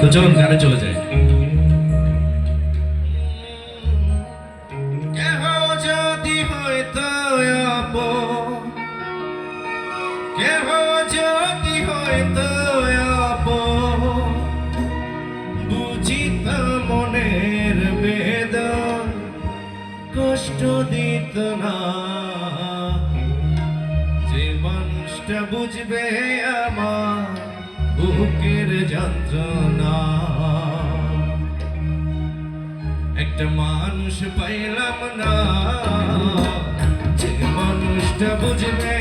তো চলুন গানে চলে যাই। কেহ যদি হইতো আপন, কেহ যদি হইতো আপন, বুঝিত মনের বেদন, কষ্ট দিত না। যে মানুষটা বুঝবে আমার বুকের যন্ত্রণা, একটা মানুষ পাইলাম না। যে মানুষটা বুঝবে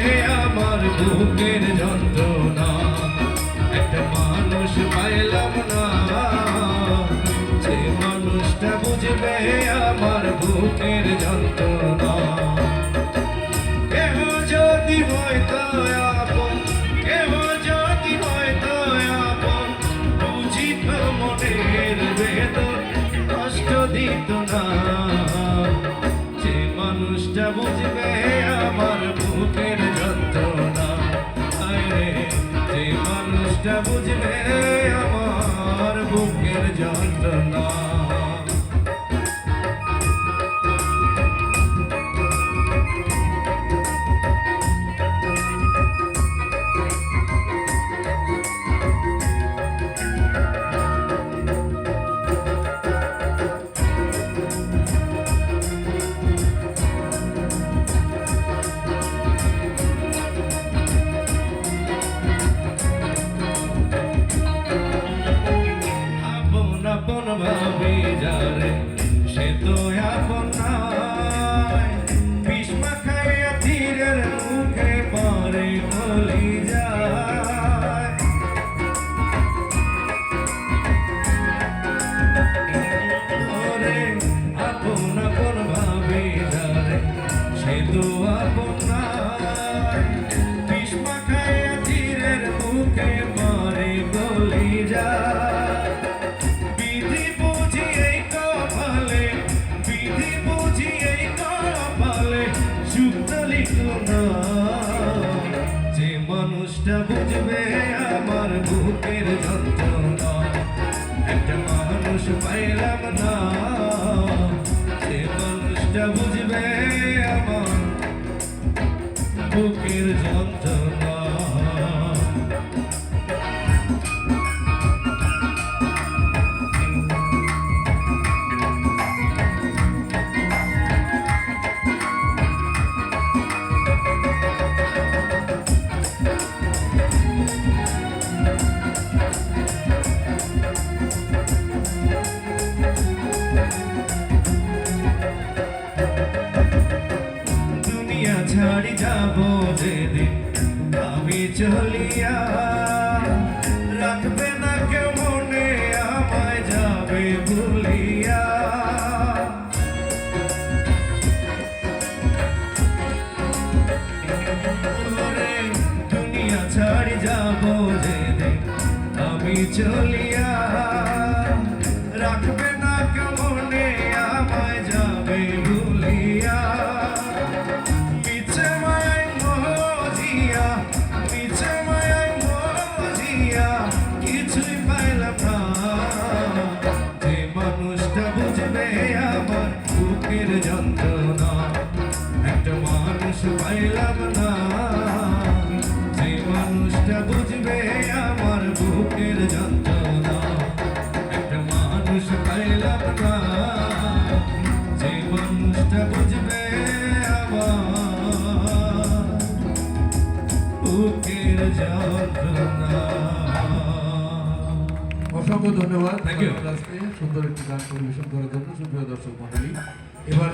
আমার বুকের যন্ত্রণা, একটা মানুষ পাইলাম না। যে মানুষটা বুঝবে আমার বুকের যন্ত্রণা। কেহ যদি হয়তো আপন, কেহ যদি হয়তো আপন, বুঝিত মনের বেদন, কষ্ট দিত না। যে মানুষটা বুঝবে আমার বুকের যন্ত্রণা, আরে যে মানুষটা বুঝবে আমার বুকের যন্ত্রণা। আপন ভাবি যারে সে তো আপন নয়, বিষ মাখাইয়া তীরের মুখে পরে গলি যায়। ওরে আপন আপন ভাবি যারে সে তো আপন নয়, বিষ মাখাইয়া তীরের মুখে পরে গলি যায়। যে মানুষটা বুঝবে আমার বুকের যন্ত্রণা, একটা মানুষ পাইলাম না। যে মানুষটা বুঝবে আমার বুকের যন্ত্রণা। ছাড়ি যাব যেদিন আমি চলিয়া, রাখবে না কেউ মনে আমায় যাবে ভুলিয়া। দুনিয়া ছাড়ি যাব যেদিন আমি চলিয়া, রাখবে না কেউ মনে আমায় যাবে ভুলিয়া। কিছুই পাইলাম না। যে মানুষটা বুঝবে আমার বুকের যন্ত্রণা, একটা মানুষ পাইলাম না। যে মানুষটা বুঝবে আমার বুকের যন্ত্রণা, একটা মানুষ পাইলাম না। যে মানুষটা বুঝবে আমার বুকের যন্ত্রণা। অসংখ্য ধন্যবাদ। Thank you. সুন্দর একটি গান পরিবেশন করার জন্য সুপ্রিয় দর্শক মন্ডলী। এবার